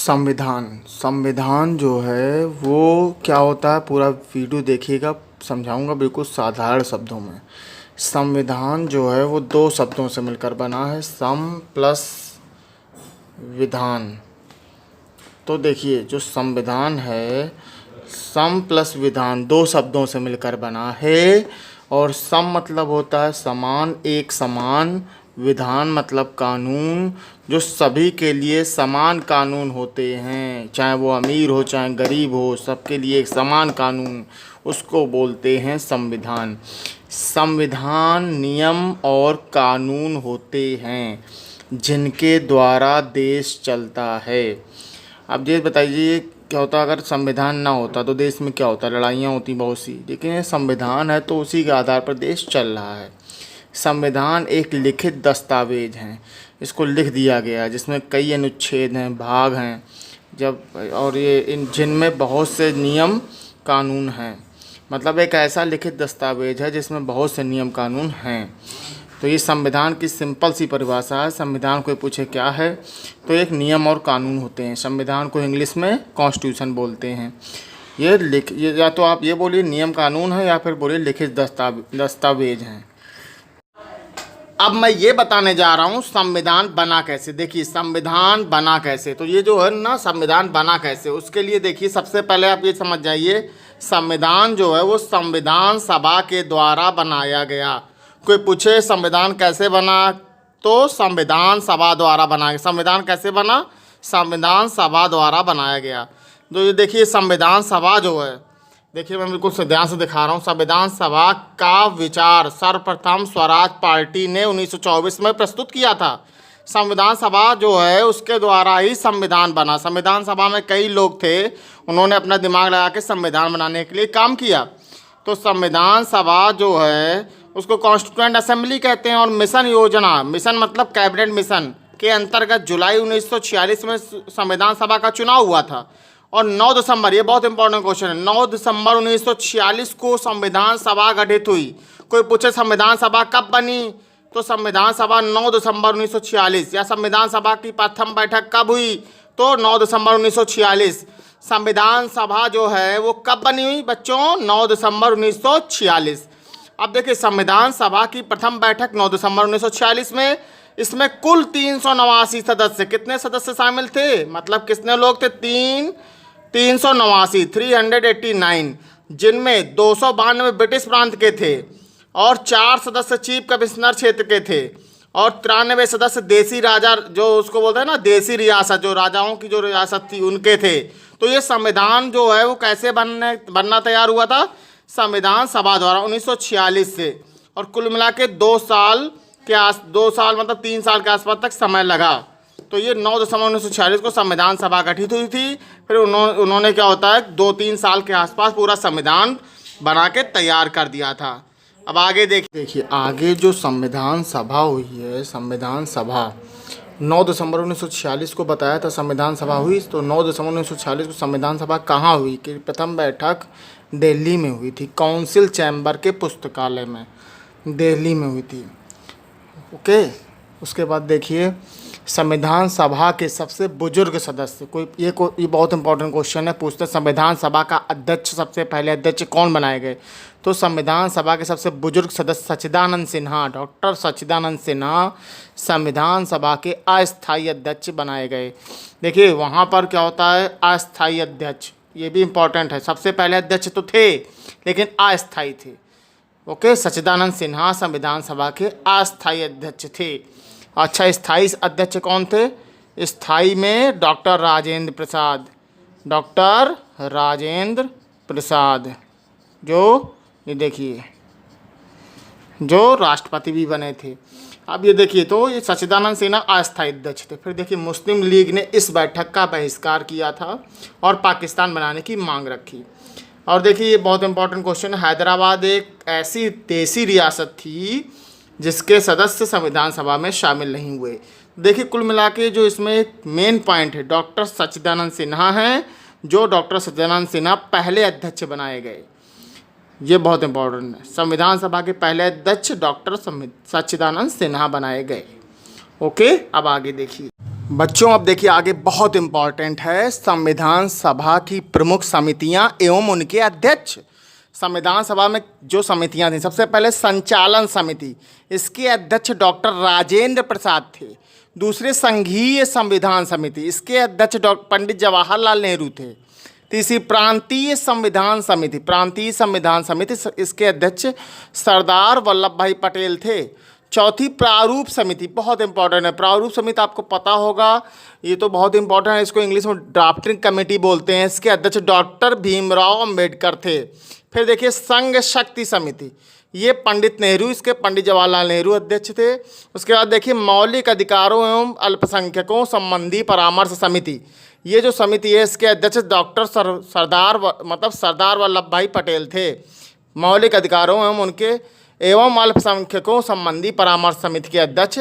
संविधान संविधान जो है वो क्या होता है, पूरा वीडियो देखिएगा, समझाऊंगा बिल्कुल साधारण शब्दों में। संविधान जो है वो दो शब्दों से मिलकर बना है, सम प्लस विधान। तो देखिए जो संविधान है, सम प्लस विधान दो शब्दों से मिलकर बना है। और सम मतलब होता है समान, एक समान। विधान मतलब कानून, जो सभी के लिए समान कानून होते हैं, चाहे वो अमीर हो चाहे गरीब हो, सबके लिए एक समान कानून, उसको बोलते हैं संविधान। संविधान नियम और कानून होते हैं जिनके द्वारा देश चलता है। अब ये बताइए क्या होता अगर संविधान ना होता तो देश में क्या होता, लड़ाइयाँ होती बहुत सी, लेकिन ये संविधान है तो उसी के आधार पर देश चल रहा है। संविधान एक लिखित दस्तावेज है, इसको लिख दिया गया है, जिसमें कई अनुच्छेद हैं, भाग हैं, और ये इन जिनमें बहुत से नियम कानून हैं। मतलब एक ऐसा लिखित दस्तावेज है जिसमें बहुत से नियम कानून हैं। तो ये संविधान की सिंपल सी परिभाषा है। संविधान कोई पूछे क्या है, तो एक नियम और कानून होते हैं। संविधान को इंग्लिश में कॉन्स्टिट्यूशन बोलते हैं। ये या तो आप ये बोलिए नियम कानून है, या फिर बोलिए लिखित दस्तावेज हैं। अब मैं ये बताने जा रहा हूँ संविधान बना कैसे। देखिए संविधान बना कैसे, तो ये जो है ना संविधान बना कैसे, उसके लिए देखिए सबसे पहले आप ये समझ जाइए, संविधान जो है वो संविधान सभा के द्वारा बनाया गया। कोई पूछे संविधान कैसे बना, तो संविधान सभा द्वारा बनाया। संविधान कैसे बना, संविधान सभा द्वारा बनाया गया। तो ये देखिए संविधान सभा जो है, देखिए मैं बिल्कुल ध्यान से दिखा रहा हूँ। संविधान सभा का विचार सर्वप्रथम स्वराज पार्टी ने 1924 में प्रस्तुत किया था। संविधान सभा जो है उसके द्वारा ही संविधान बना। संविधान सभा में कई लोग थे, उन्होंने अपना दिमाग लगा के संविधान बनाने के लिए काम किया। तो संविधान सभा जो है उसको कॉन्स्टिट्यूएंट असेंबली कहते हैं। और मिशन योजना, मिशन मतलब कैबिनेट मिशन के अंतर्गत जुलाई 1946 में संविधान सभा का चुनाव हुआ था। और 9 दिसंबर, ये बहुत इंपॉर्टेंट क्वेश्चन है, 9 दिसंबर 1946 को संविधान सभा गठित हुई। कोई पूछे संविधान सभा कब बनी, तो संविधान सभा 9 दिसंबर 1946। या संविधान सभा की प्रथम बैठक कब हुई, तो 9 दिसंबर 1946। संविधान सभा जो है वो कब बनी हुई बच्चों, 9 दिसंबर 1946। अब देखिए संविधान सभा की प्रथम बैठक 9 दिसंबर 1946 में, इसमें कुल 389 सदस्य, कितने सदस्य शामिल थे, मतलब कितने लोग थे, 389, जिनमें 292 ब्रिटिश प्रांत के थे, और 4 सदस्य चीफ कमिश्नर क्षेत्र के थे, और 93 सदस्य देसी राजा, जो उसको बोलते हैं ना देसी रियासत, जो राजाओं की जो रियासत थी उनके थे। तो ये संविधान जो है वो कैसे बनना तैयार हुआ था, संविधान सभा द्वारा 1946 से। और कुल मिला के 2 साल मतलब 3 साल के आसपास तक समय लगा। तो ये 9 दिसंबर 1946 को संविधान सभा गठित हुई थी। फिर उन्होंने क्या होता है 2-3 साल के आसपास पूरा संविधान बना के तैयार कर दिया था। अब आगे देखिए आगे जो संविधान सभा हुई है, संविधान सभा 9 दिसंबर 1946 को बताया था संविधान सभा हुई। तो 9 दिसंबर 1946 को संविधान सभा कहाँ हुई कि प्रथम बैठक दिल्ली में हुई थी, काउंसिल चैम्बर के पुस्तकालय में, दिल्ली में हुई थी। ओके, उसके बाद देखिए संविधान सभा के सबसे बुजुर्ग सदस्य, ये बहुत इंपॉर्टेंट क्वेश्चन है, पूछते संविधान सभा का अध्यक्ष, सबसे पहले अध्यक्ष कौन बनाए गए, तो संविधान सभा के सबसे बुजुर्ग सदस्य सच्चिदानंद सिन्हा, डॉक्टर सच्चिदानंद सिन्हा संविधान सभा के अस्थायी अध्यक्ष बनाए गए। देखिए वहाँ पर क्या होता है अस्थायी अध्यक्ष, ये भी इम्पॉर्टेंट है। सबसे पहले अध्यक्ष तो थे लेकिन अस्थायी थे। ओके, सच्चिदानंद सिन्हा संविधान सभा के अस्थायी अध्यक्ष थे। अच्छा, स्थायी अध्यक्ष कौन थे, स्थायी में डॉक्टर राजेंद्र प्रसाद, जो ये देखिए जो राष्ट्रपति भी बने थे। अब ये देखिए तो ये सच्चिदानंद सिन्हा अस्थायी अध्यक्ष थे। फिर देखिए मुस्लिम लीग ने इस बैठक का बहिष्कार किया था और पाकिस्तान बनाने की मांग रखी। और देखिए ये बहुत इंपॉर्टेंट क्वेश्चन, हैदराबाद एक ऐसी देसी रियासत थी जिसके सदस्य संविधान सभा में शामिल नहीं हुए। देखिए कुल मिला के जो इसमें एक मेन पॉइंट है, डॉक्टर सच्चिदानंद सिन्हा हैं, जो डॉक्टर सच्चिदानंद सिन्हा पहले अध्यक्ष बनाए गए। ये बहुत इंपॉर्टेंट है, संविधान सभा के पहले अध्यक्ष डॉक्टर सच्चिदानंद सिन्हा बनाए गए। ओके, अब आगे देखिए बच्चों अब देखिए आगे बहुत इंपॉर्टेंट है, संविधान सभा की प्रमुख समितियां एवं उनके अध्यक्ष। संविधान सभा में जो समितियां थीं, सबसे पहले संचालन समिति, इसके अध्यक्ष डॉक्टर राजेंद्र प्रसाद थे। दूसरे संघीय संविधान समिति, इसके अध्यक्ष पंडित जवाहरलाल नेहरू थे। तीसरी प्रांतीय संविधान समिति, प्रांतीय संविधान समिति, इसके अध्यक्ष सरदार वल्लभ भाई पटेल थे। चौथी प्रारूप समिति, बहुत इंपॉर्टेंट है। प्रारूप समिति आपको पता होगा, ये तो बहुत इंपॉर्टेंट है, इसको इंग्लिश में ड्राफ्टिंग कमेटी बोलते हैं। इसके अध्यक्ष डॉक्टर भीमराव अंबेडकर थे। फिर देखिए संघ शक्ति समिति, ये पंडित नेहरू, इसके पंडित जवाहरलाल नेहरू अध्यक्ष थे। उसके बाद देखिए मौलिक अधिकारों एवं अल्पसंख्यकों संबंधी परामर्श समिति, ये जो समिति है इसके अध्यक्ष डॉक्टर सरदार वल्लभ भाई पटेल थे। मौलिक अधिकारों एवं अल्पसंख्यकों संबंधी परामर्श समिति के अध्यक्ष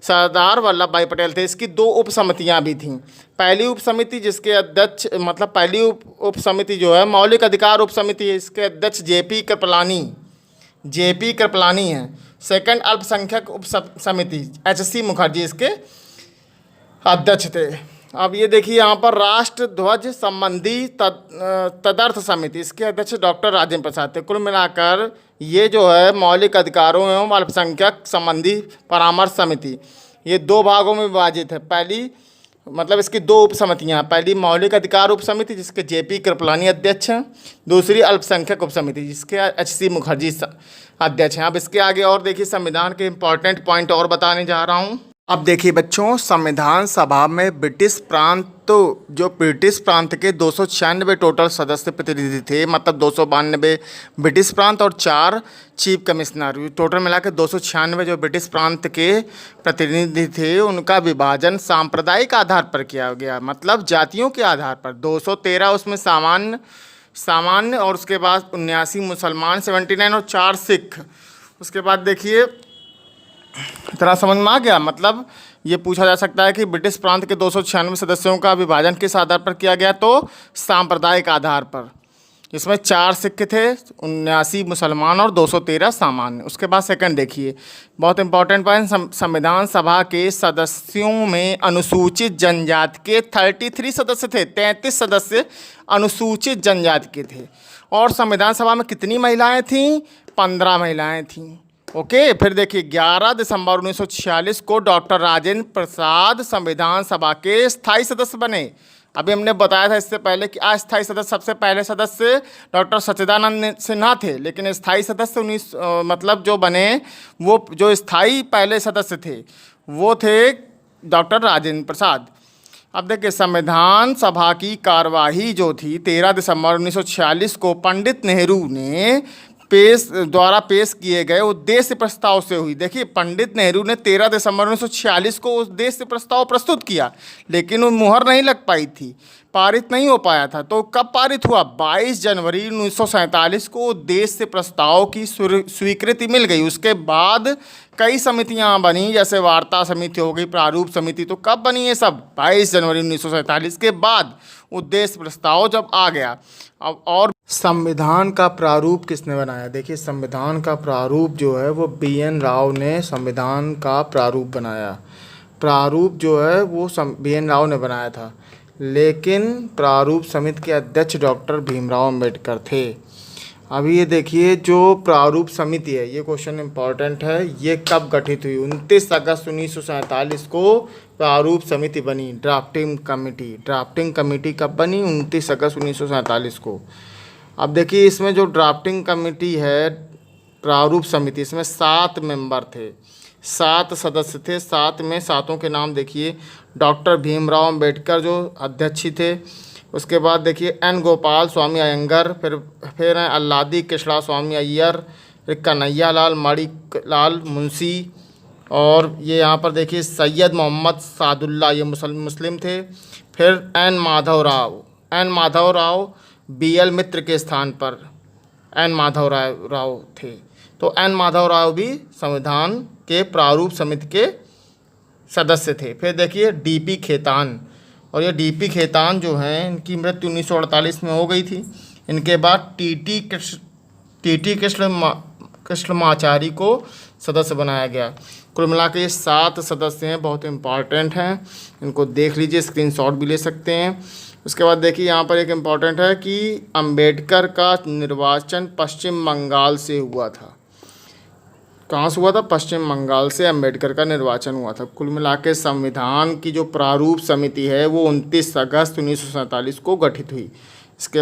सरदार वल्लभ भाई पटेल थे। इसकी दो उप समितियाँ भी थीं। पहली उप समिति जिसके अध्यक्ष पहली उप समिति जो है मौलिक अधिकार उप समिति है, इसके अध्यक्ष जेपी कृपलानी हैं। सेकंड अल्पसंख्यक उप समिति HC मुखर्जी इसके अध्यक्ष थे। अब ये देखिए यहाँ पर राष्ट्र ध्वज संबंधी तदर्थ समिति, इसके अध्यक्ष डॉक्टर राजेंद्र प्रसाद थे। कुल मिलाकर ये जो है मौलिक अधिकारों एवं अल्पसंख्यक संबंधी परामर्श समिति, ये दो भागों में विभाजित है। पहली इसकी दो उप समितियाँ, पहली मौलिक अधिकार उप समिति जिसके JP कृपलानी अध्यक्ष हैं, दूसरी अल्पसंख्यक उप समिति जिसके HC मुखर्जी अध्यक्ष हैं। अब इसके आगे और देखिए संविधान के इंपॉर्टेंट पॉइंट और बताने जा रहा हूँ। अब देखिए बच्चों, संविधान सभा में ब्रिटिश प्रांत के 296 टोटल सदस्य प्रतिनिधि थे, 292 ब्रिटिश प्रांत और 4 चीफ कमिश्नर, टोटल मिलाकर 296 जो ब्रिटिश प्रांत के प्रतिनिधि थे। उनका विभाजन सांप्रदायिक आधार पर किया गया, मतलब जातियों के आधार पर। 213 उसमें सामान्य और उसके बाद 79 मुसलमान, 79 और 4 सिख। उसके बाद देखिए इतना समझ में आ गया, मतलब ये पूछा जा सकता है कि ब्रिटिश प्रांत के 296 सदस्यों का विभाजन किस आधार पर किया गया, तो सांप्रदायिक आधार पर। इसमें 4 सिख थे, 79 मुसलमान और 213 सामान्य। उसके बाद सेकंड देखिए, बहुत इंपॉर्टेंट पॉइंट, संविधान सभा के सदस्यों में अनुसूचित जनजाति के 33 सदस्य थे, 33 सदस्य अनुसूचित जनजाति के थे। और संविधान सभा में कितनी महिलाएँ थीं? 15 महिलाएँ थीं। ओके। फिर देखिए 11 दिसंबर 1946 को डॉक्टर राजेंद्र प्रसाद संविधान सभा के स्थायी सदस्य बने। अभी हमने बताया था इससे पहले कि अस्थायी सदस्य, सबसे पहले सदस्य डॉक्टर सच्चिदानंद सिन्हा थे, लेकिन स्थायी सदस्य जो बने, वो जो स्थायी पहले सदस्य थे वो थे डॉक्टर राजेंद्र प्रसाद। अब देखिए संविधान सभा की कार्यवाही जो थी 13 दिसंबर 1946 को पंडित नेहरू ने द्वारा पेश किए गए उद्देश्य प्रस्ताव से हुई। देखिए पंडित नेहरू ने 13 दिसंबर 1946 को उद्देश्य प्रस्ताव प्रस्तुत किया, लेकिन वो मुहर नहीं लग पाई थी, पारित नहीं हो पाया था। तो कब पारित हुआ? 22 जनवरी 1947 को उद्देश्य प्रस्ताव की स्वीकृति मिल गई। उसके बाद कई समितियां बनी, जैसे वार्ता समिति हो गई, प्रारूप समिति। तो कब बनी ये सब? 22 जनवरी 1947 के बाद उद्देश्य प्रस्ताव जब आ गया। अब और संविधान का प्रारूप किसने बनाया? देखिए संविधान का प्रारूप जो है वो BN राव ने संविधान का प्रारूप बनाया। प्रारूप जो है वो BN राव ने बनाया था, लेकिन प्रारूप समिति के अध्यक्ष डॉक्टर भीमराव अंबेडकर थे। अभी ये देखिए जो प्रारूप समिति है, ये क्वेश्चन इंपॉर्टेंट है, ये कब गठित हुई? 29 अगस्त 1947 को प्रारूप समिति बनी, ड्राफ्टिंग कमेटी कब बनी? 29 अगस्त 1947 को। अब देखिए इसमें जो ड्राफ्टिंग कमेटी है प्रारूप समिति, इसमें 7 मेंबर थे, 7 सदस्य थे। 7 में 7 के नाम देखिए, डॉक्टर भीमराव अंबेडकर जो अध्यक्ष थे। उसके बाद देखिए N गोपाल स्वामी अयंगर, फिर हैं अल्लादी कृष्णा स्वामी अय्यर, फिर कन्हैया लाल मणिलाल मुंशी, और ये यहाँ पर देखिए सैयद मोहम्मद सादुल्ला, ये मुस्लिम थे। फिर N माधव राव BL मित्र के स्थान पर N माधव राव थे। तो N माधव राव भी संविधान के प्रारूप समिति के सदस्य थे। फिर देखिए DP खेतान, और ये DP खेतान जो हैं इनकी मृत्यु 1948 में हो गई थी। इनके बाद TT कृष्णमाचारी को सदस्य बनाया गया। कुल मिला के ये 7 सदस्य हैं, बहुत इंपॉर्टेंट हैं, इनको देख लीजिए, स्क्रीनशॉट भी ले सकते हैं। उसके बाद देखिए यहाँ पर एक इम्पॉर्टेंट है कि अंबेडकर का निर्वाचन पश्चिम बंगाल से हुआ था। कहाँ से हुआ था? पश्चिम बंगाल से अंबेडकर का निर्वाचन हुआ था। कुल मिला के संविधान की जो प्रारूप समिति है वो 29 अगस्त 1947 को गठित हुई। इसके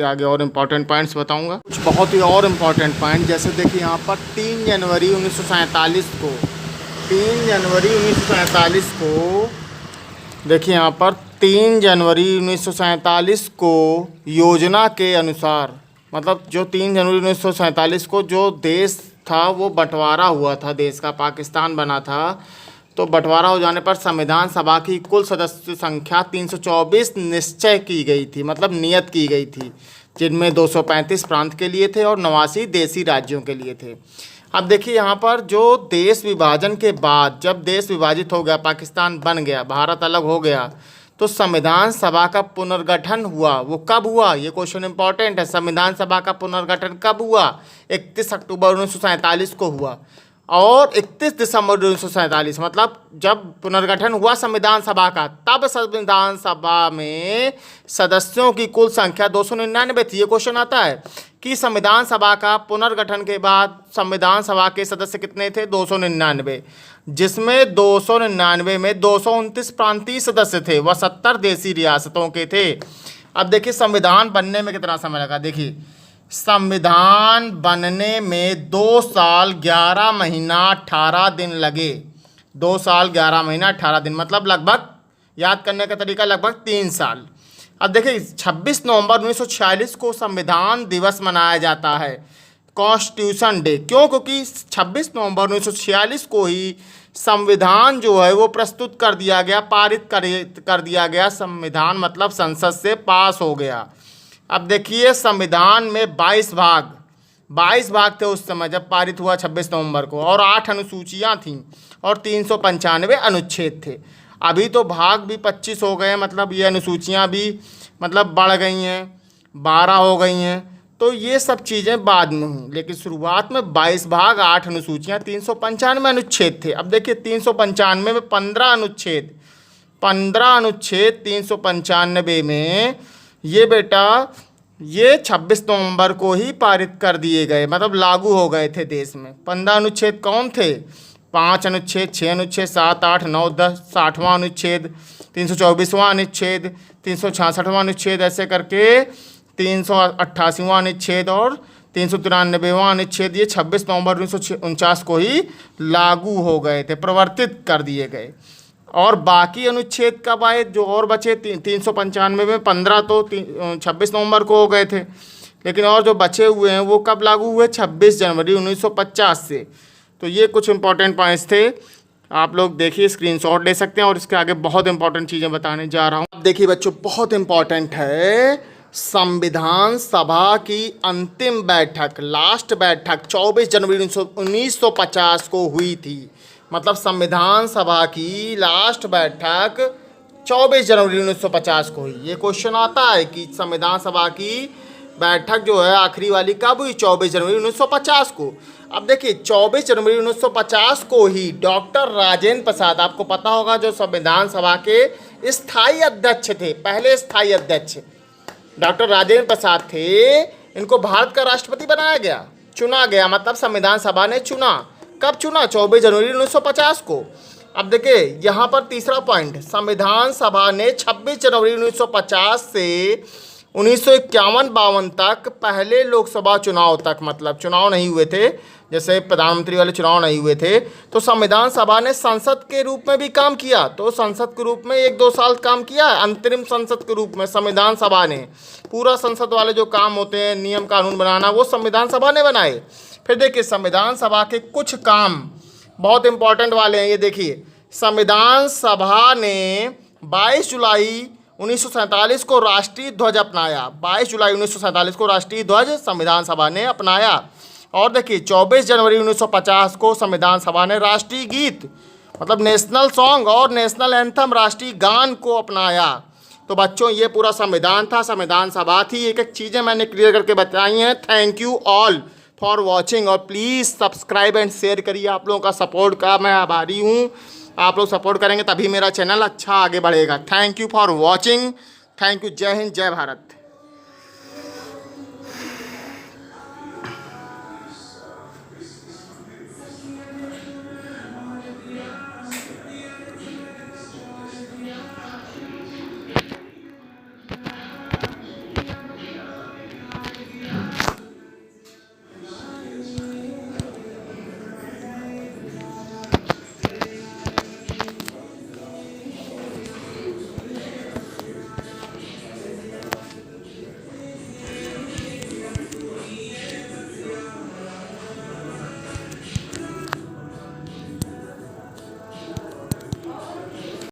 आगे और इम्पॉर्टेंट पॉइंट्स बताऊंगा, कुछ बहुत ही और इम्पॉर्टेंट पॉइंट, जैसे देखिए यहाँ पर 3 जनवरी 1947 को 3 जनवरी 1947 को देखिए यहाँ पर 3 जनवरी 1947 को योजना के अनुसार, मतलब जो 3 जनवरी 1947 को जो देश था वो बंटवारा हुआ था, देश का पाकिस्तान बना था, तो बंटवारा हो जाने पर संविधान सभा की कुल सदस्य संख्या 324 निश्चय की गई थी, मतलब नियत की गई थी, जिनमें 235 प्रांत के लिए थे और 89 देशी राज्यों के लिए थे। अब देखिए यहाँ पर जो देश विभाजन के बाद, जब देश विभाजित हो गया, पाकिस्तान बन गया, भारत अलग हो गया, तो संविधान सभा का पुनर्गठन हुआ। वो कब हुआ? ये क्वेश्चन इंपॉर्टेंट है। संविधान सभा का पुनर्गठन कब हुआ? 31 अक्टूबर 1947 को हुआ और 31 दिसंबर 1947, मतलब जब पुनर्गठन हुआ संविधान सभा का, तब संविधान सभा में सदस्यों की कुल संख्या 299 थी। ये क्वेश्चन आता है कि संविधान सभा का पुनर्गठन के बाद संविधान सभा के सदस्य कितने थे? 299, जिसमें 299 में 229 प्रांतीय सदस्य थे, वह 70 देशी रियासतों के थे। अब देखिए संविधान बनने में कितना समय लगा। देखिए संविधान बनने में 2 साल 11 महीना 18 दिन लगे। 2 साल 11 महीना 18 दिन, मतलब लगभग, याद करने का तरीका, लगभग 3 साल। अब देखिए 26 नवंबर 1946 को संविधान दिवस मनाया जाता है, कॉन्स्टिट्यूशन डे। क्यों? क्योंकि 26 नवंबर 1946 को ही संविधान जो है वो प्रस्तुत कर दिया गया, पारित कर दिया गया। संविधान मतलब संसद से पास हो गया। अब देखिए संविधान में 22 भाग थे उस समय जब पारित हुआ 26 नवंबर को, और 8 अनुसूचियाँ थीं और 395 अनुच्छेद थे। अभी तो भाग भी 25 हो गए हैं, मतलब ये अनुसूचियाँ भी मतलब बढ़ गई हैं, 12 हो गई हैं, तो ये सब चीज़ें बाद में हुई। लेकिन शुरुआत में 22 भाग, 8 अनुसूचियाँ, 395 अनुच्छेद थे। अब देखिए 395 में 15 अनुच्छेद 395 में ये बेटा ये 26 नवंबर को ही पारित कर दिए गए, मतलब लागू हो गए थे देश में। 15 अनुच्छेद कौन थे? 5 अनुच्छेद, 6 अनुच्छेद, 7, 8, 9, 10, 60वां अनुच्छेद, 324वां अनुच्छेद, 366वां अनुच्छेद, ऐसे करके 388वां अनुच्छेद और 393वां अनुच्छेद, ये 26 नवंबर 1949 को ही लागू हो गए थे, प्रवर्तित कर दिए गए। और बाकी अनुच्छेद कब आए? जो और बचे 395 में 15 तो 26 नवंबर को हो गए थे, लेकिन और जो बचे हुए हैं वो कब लागू हुए? 26 जनवरी 1950 से। तो ये कुछ इंपॉर्टेंट पॉइंट्स थे, आप लोग देखिए, स्क्रीनशॉट ले सकते हैं, और इसके आगे बहुत इंपॉर्टेंट चीज़ें बताने जा रहा हूँ। अब देखिए बच्चों, बहुत इंपॉर्टेंट है, संविधान सभा की अंतिम बैठक, लास्ट बैठक 24 जनवरी 1950 को हुई थी। मतलब संविधान सभा की लास्ट बैठक 24 जनवरी 1950 को हुई। ये क्वेश्चन आता है कि संविधान सभा की बैठक जो है आखिरी वाली कब हुई? 24 जनवरी 1950 को। अब देखिए 24 जनवरी 1950 को ही डॉक्टर राजेंद्र प्रसाद, आपको पता होगा, जो संविधान सभा के स्थायी अध्यक्ष थे, पहले स्थायी अध्यक्ष डॉक्टर राजेंद्र प्रसाद थे, इनको भारत का राष्ट्रपति बनाया गया, चुना गया, मतलब संविधान सभा ने चुना। कब चुना? 24 जनवरी 1950 को। अब देखिए यहाँ पर तीसरा पॉइंट, संविधान सभा ने 26 जनवरी 1950 से 1951-52 तक, पहले लोकसभा चुनाव तक, मतलब चुनाव नहीं हुए थे, जैसे प्रधानमंत्री वाले चुनाव नहीं हुए थे, तो संविधान सभा ने संसद के रूप में भी काम किया। तो संसद के रूप में 1-2 साल काम किया, अंतरिम संसद के रूप में संविधान सभा ने। पूरा संसद वाले जो काम होते हैं, नियम कानून बनाना, वो संविधान सभा ने बनाए। फिर देखिए संविधान सभा के कुछ काम बहुत इंपॉर्टेंट वाले हैं। ये देखिए संविधान सभा ने 22 जुलाई 1947 को राष्ट्रीय ध्वज अपनाया। 22 जुलाई 1947 को राष्ट्रीय ध्वज संविधान सभा ने अपनाया। और देखिए 24 जनवरी 1950 को संविधान सभा ने राष्ट्रीय गीत, मतलब नेशनल सॉन्ग और नेशनल एंथम, राष्ट्रीय गान को अपनाया। तो बच्चों ये पूरा संविधान था, संविधान सभा थी। एक एक चीज़ें मैंने क्लियर करके बताई हैं। Thank you all. For watching, और प्लीज़ सब्सक्राइब एंड शेयर करिए। आप लोगों का सपोर्ट का मैं आभारी हूँ। आप लोग सपोर्ट करेंगे तभी मेरा चैनल अच्छा आगे बढ़ेगा। Thank you for watching. Thank you. जय हिंद, जय भारत।